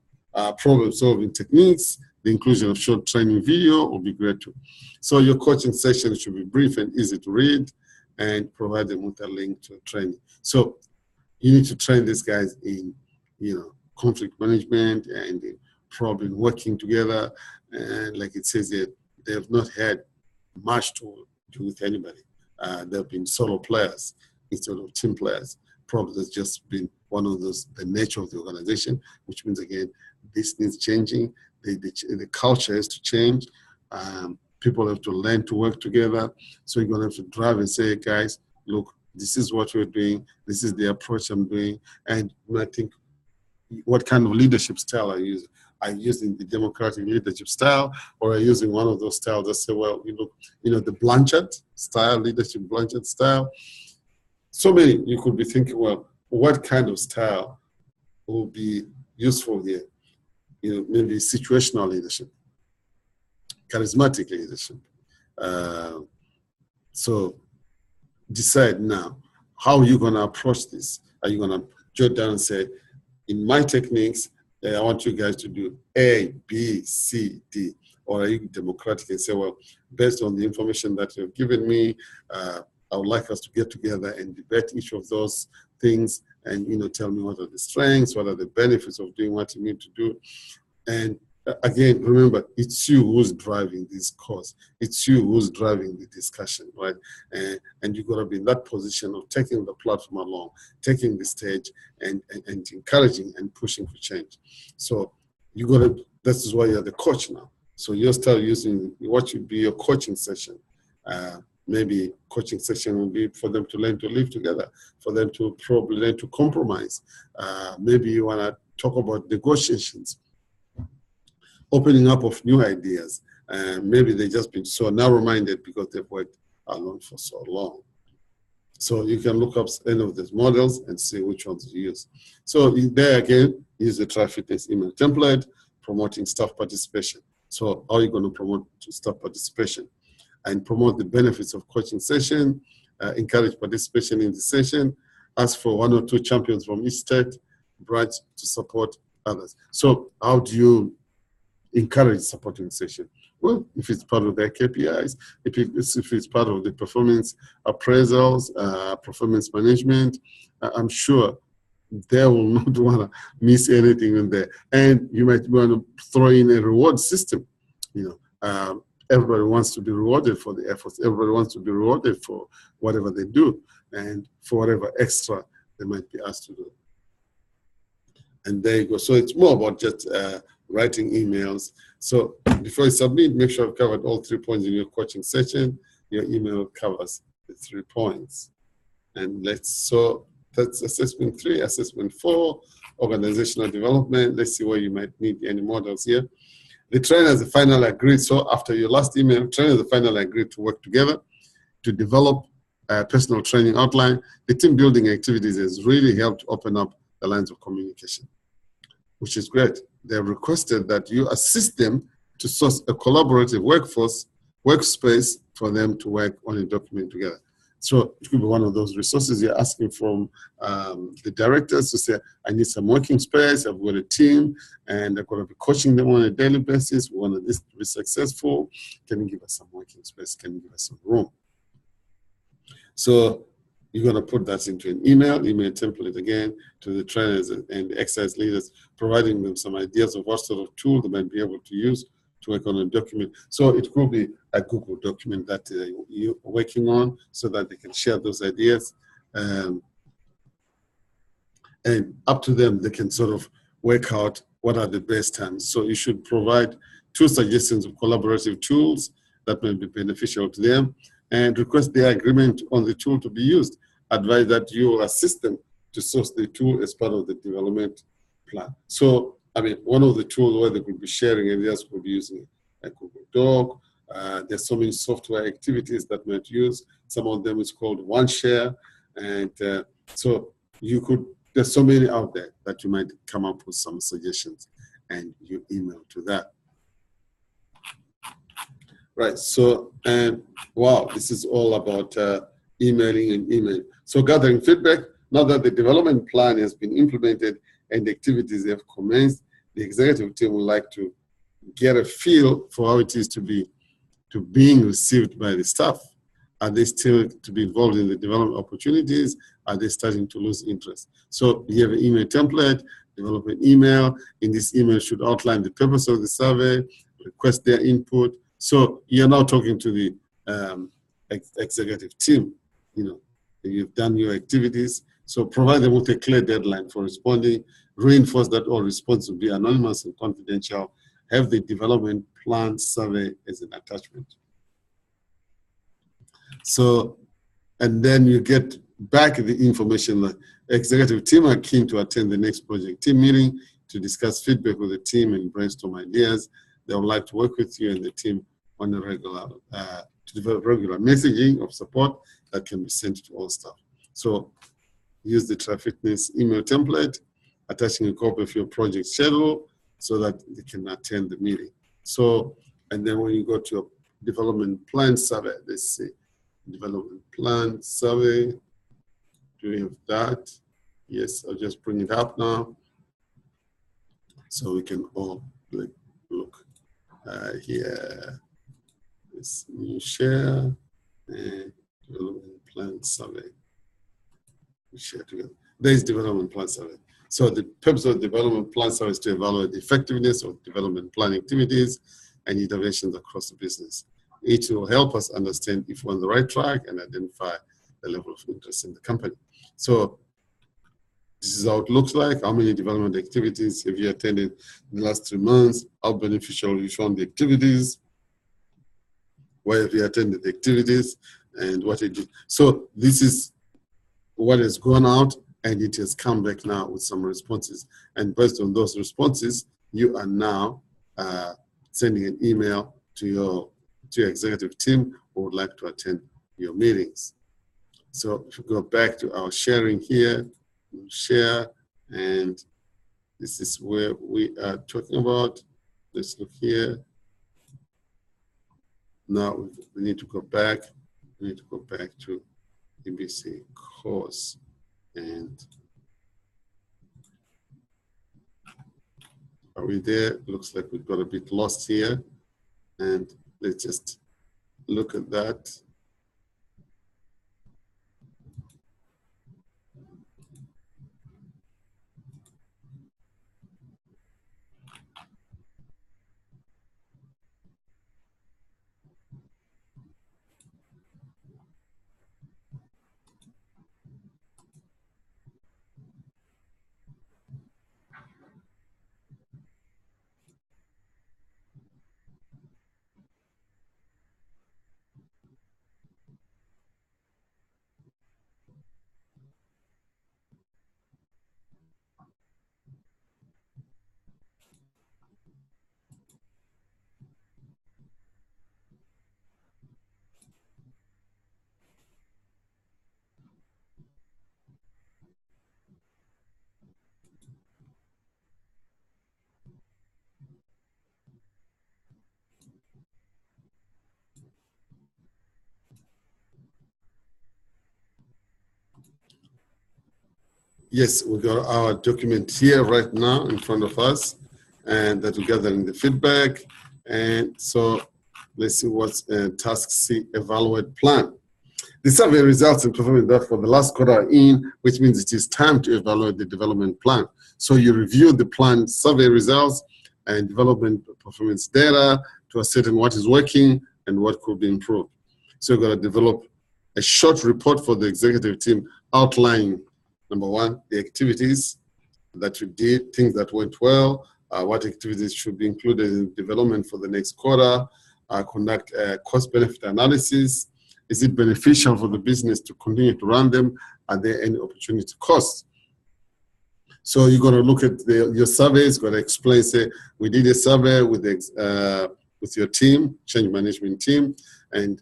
problem solving techniques. The inclusion of short training video will be great too. So your coaching session should be brief and easy to read and provide them with a link to a training. So you need to train these guys in, conflict management and in problem working together. And like it says here, they have not had much to do with anybody. They've been solo players instead of team players. Probably that's just been one of those, the nature of the organization, which means, again, this needs changing. The culture has to change. People have to learn to work together. So you're going to have to drive and say, guys, look, this is what we're doing. This is the approach I'm doing. And I think, what kind of leadership style are you using? Are you using the democratic leadership style, or are you using one of those styles that say, well, the Blanchard style, leadership Blanchard style? So many, you could be thinking, well, what kind of style will be useful here? Maybe situational leadership, charismatic leadership. So decide now, how are you going to approach this? Are you going to jot down and say, in my techniques, I want you guys to do A, B, C, D? Or are you democratic and say, well, based on the information that you've given me, I would like us to get together and debate each of those things and, tell me what are the strengths, what are the benefits of doing what you need to do. And again, remember, it's you who's driving this cause. It's you who's driving the discussion, right? And you've got to be in that position of taking the platform along, taking the stage and encouraging and pushing for change. So this is why you're the coach now. So you'll start using what should be your coaching session. Maybe coaching session will be for them to learn to live together, for them to probably learn to compromise. Maybe you want to talk about negotiations, opening up of new ideas. Maybe they've just been so narrow-minded because they've worked alone for so long. So you can look up any of these models and see which ones you use. So there again, use the Tri-Fitness email template, promoting staff participation. So how are you going to promote staff participation? And promote the benefits of coaching session, encourage participation in the session, ask for 1 or 2 champions from each state, branch to support others. So how do you encourage supporting session? Well, if it's part of their KPIs, if it's part of the performance appraisals, performance management, I'm sure they will not want to miss anything in there. And you might want to throw in a reward system. Everybody wants to be rewarded for the efforts. Everybody wants to be rewarded for whatever they do and for whatever extra they might be asked to do. And there you go. So it's more about just writing emails. So before you submit, make sure you've covered all 3 points in your coaching session. Your email covers the 3 points. And so that's assessment 3. Assessment 4, organizational development. Let's see where you might need any models here. The trainers finally agreed. So after your last email, trainers finally agreed to work together to develop a personal training outline. The team building activities has really helped open up the lines of communication, which is great. They have requested that you assist them to source a collaborative workspace for them to work on a document together. So it could be one of those resources you're asking from the directors to say, I need some working space, I've got a team, and I'm going to be coaching them on a daily basis. We want this to be successful. Can you give us some working space? Can you give us some room? So you're going to put that into an email template again to the trainers and the exercise leaders, providing them some ideas of what sort of tool they might be able to use to work on a document. So it could be a Google document that you're working on so that they can share those ideas. And up to them, they can sort of work out what are the best times. So you should provide 2 suggestions of collaborative tools that may be beneficial to them and request their agreement on the tool to be used. Advise that you assist them to source the tool as part of the development plan. So, I mean, one of the tools where they could be sharing ideas could be using a Google Doc. There's so many software activities that might use. Some of them is called OneShare. And so you could, there's so many out there that you might come up with some suggestions and you email to that. Right, so, and wow, this is all about emailing and email. So gathering feedback, now that the development plan has been implemented and the activities have commenced, the executive team would like to get a feel for how it is to being received by the staff. Are they still to be involved in the development opportunities? Are they starting to lose interest? So you have an email template, develop an email. In this email should outline the purpose of the survey, request their input. So you're now talking to the executive team. You know, you've done your activities. So provide them with a clear deadline for responding. Reinforce that all response will be anonymous and confidential. Have the development plan survey as an attachment. So, and then you get back the information that executive team are keen to attend the next project team meeting to discuss feedback with the team and brainstorm ideas. They would like to work with you and the team on a regular, to develop regular messaging of support that can be sent to all staff. So use the Trafitness email template, attaching a copy of your project schedule so that they can attend the meeting. So, and then when you go to a development plan survey, let's see, development plan survey, do we have that? Yes, I'll just bring it up now so we can all look here. This new share and development plan survey. We share together. There is development plan survey. So the purpose of development plan survey is to evaluate the effectiveness of development plan activities and interventions across the business. It will help us understand if we're on the right track and identify the level of interest in the company. So this is how it looks like. How many development activities have you attended in the last 3 months? How beneficial you found the activities? Where have you attended the activities? And what it did. So this is what has gone out, and it has come back now with some responses. And based on those responses, you are now sending an email to your executive team who would like to attend your meetings. So if you go back to our sharing here, we'll share, and this is where we are talking about. Let's look here. Now we need to go back. We need to go back to EBC course, and are we there? Looks like we've got a bit lost here, and let's just look at that. Yes, we got our document here right now in front of us, and that we're gathering the feedback. And so let's see what's task C, evaluate plan. The survey results and performance data for the last quarter are in, which means it is time to evaluate the development plan. So you review the plan survey results and development performance data to ascertain what is working and what could be improved. So you're going to develop a short report for the executive team outlining, number one, the activities that you did, things that went well, what activities should be included in development for the next quarter, conduct a cost-benefit analysis. Is it beneficial for the business to continue to run them? Are there any opportunity costs? So you're going to look at your surveys, going to explain, say, we did a survey with your team, change management team, and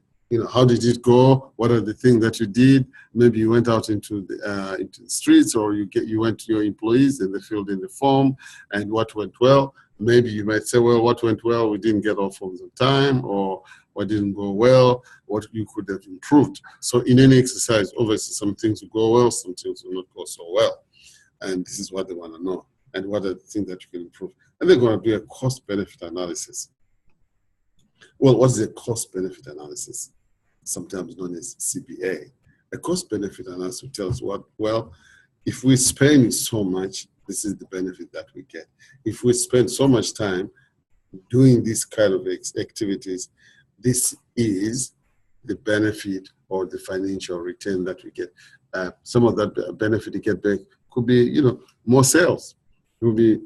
how did it go? What are the things that you did? Maybe you went out into the streets, or you went to your employees and they filled in the form, and what went well. Maybe you might say, well, what went well, we didn't get all forms on time, or what didn't go well, what you could have improved. So in any exercise, obviously some things will go well, some things will not go so well. And this is what they want to know. And what are the things that you can improve? And they're going to do a cost-benefit analysis. Well, what is a cost-benefit analysis? Sometimes known as CBA. A cost-benefit analysis tells what, well, if we spend so much, this is the benefit that we get. If we spend so much time doing this kind of activities, this is the benefit or the financial return that we get. Some of that benefit you get back could be, more sales. It could be,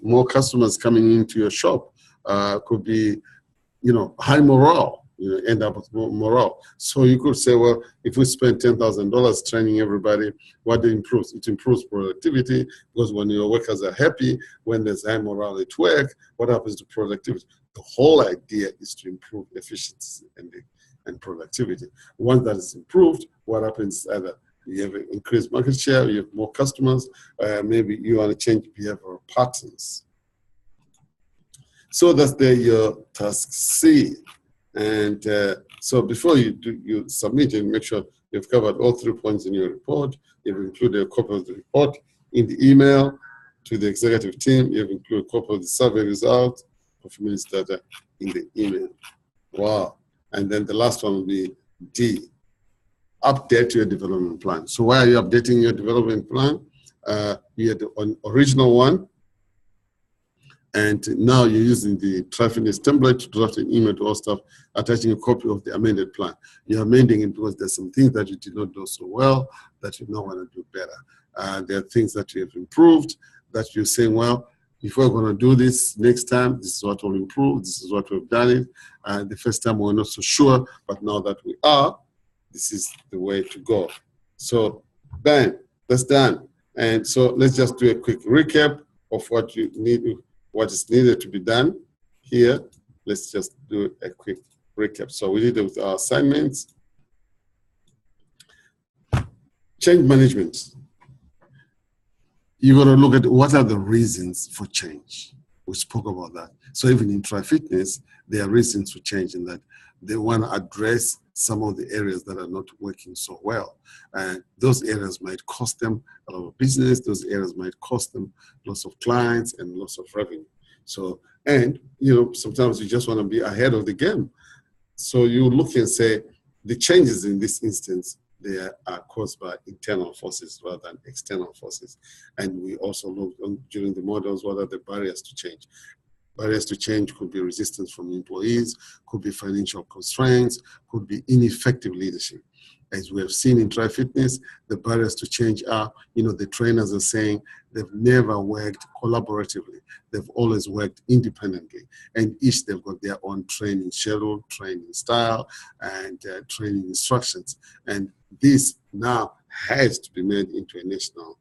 more customers coming into your shop. Could be, high morale. End up with more morale. So you could say, well, if we spend $10,000 training everybody, what it improves? It improves productivity, because when your workers are happy, when there's high morale at work, what happens to productivity? The whole idea is to improve efficiency and productivity. Once that is improved, what happens is either you have an increased market share, you have more customers, maybe you want to change behavioral patterns. So that's your task C. And so before you submit it, make sure you've covered all 3 points in your report. You've included a copy of the report in the email to the executive team. You've included a copy of the survey results, performance data in the email. Wow. And then the last one will be D, update your development plan. So why are you updating your development plan? You had the original one, and now you're using the Tri-Fitness template to draft an email to all staff, attaching a copy of the amended plan. You're amending it because there's some things that you did not do so well that you now want to do better. There are things that you have improved that you're saying, well, if we're going to do this next time, this is what will improve, this is what we've done it. The first time we were not so sure, but now that we are, this is the way to go. So, bang, that's done. And so let's just do a quick recap of what you need, what is needed to be done here. Let's just do a quick recap. So we did it with our assignments. Change management. You're going to look at what are the reasons for change. We spoke about that. So even in Tri-Fitness, there are reasons for change in that they want to address some of the areas that are not working so well. And those areas might cost them a lot of business. Those areas might cost them lots of clients and lots of revenue. So, and, sometimes you just want to be ahead of the game. So you look and say, the changes in this instance, they are caused by internal forces rather than external forces. And we also looked during the models, what are the barriers to change? Barriers to change could be resistance from employees, could be financial constraints, could be ineffective leadership. As we have seen in Tri-Fitness, the barriers to change are, the trainers are saying they've never worked collaboratively. They've always worked independently. And each they've got their own training schedule, training style, and training instructions. And this now has to be made into a national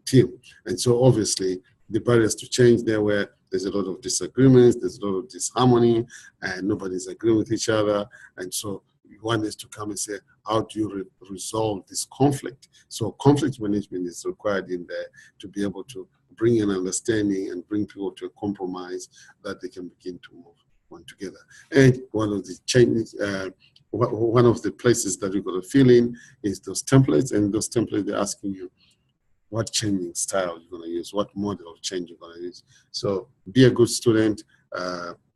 team. And so obviously, the barriers to change there where there's a lot of disagreements, there's a lot of disharmony, and nobody's agreeing with each other. And so one is to come and say, how do you resolve this conflict? So conflict management is required in there to be able to bring an understanding and bring people to a compromise that they can begin to move on together. And one of the changes, one of the places that you're going to fill in is those templates, and those templates they're asking you, what changing style you're going to use, what model of change you're going to use. So be a good student,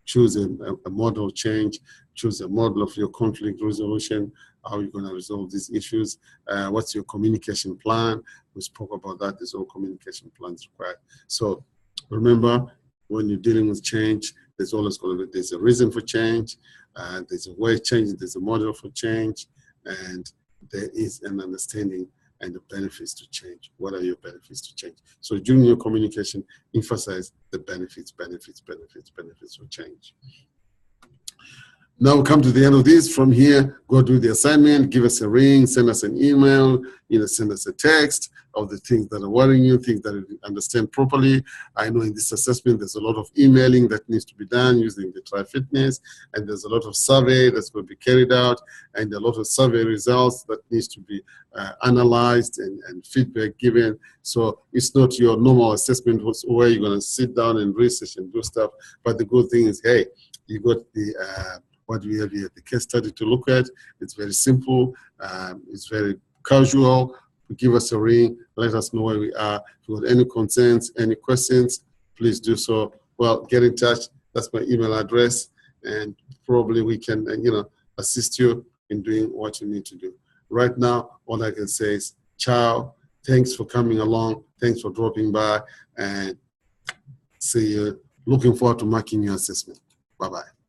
choose a model of change, choose a model of your conflict resolution, how you're going to resolve these issues, what's your communication plan. We spoke about that. There's all communication plans required. So remember, when you're dealing with change, there's always going to be, there's a reason for change, there's a way of changing, there's a model for change, and there is an understanding and the benefits to change. What are your benefits to change? So during your communication, emphasize the benefits of change. Now we come to the end of this. From here, go do the assignment, give us a ring, send us an email, send us a text of the things that are worrying you, things that you understand properly. I know in this assessment, there's a lot of emailing that needs to be done using the TriFitness, and there's a lot of survey that's going to be carried out, and a lot of survey results that needs to be analyzed and feedback given. So it's not your normal assessment where you're going to sit down and research and do stuff. But the good thing is, hey, you got the what we have here, the case study to look at. It's very simple. It's very casual. Give us a ring. Let us know where we are. If you have any concerns, any questions, please do so. Well, get in touch. That's my email address, and probably we can, assist you in doing what you need to do. Right now, all I can say is, ciao. Thanks for coming along. Thanks for dropping by, and see you. Looking forward to marking your assessment. Bye-bye.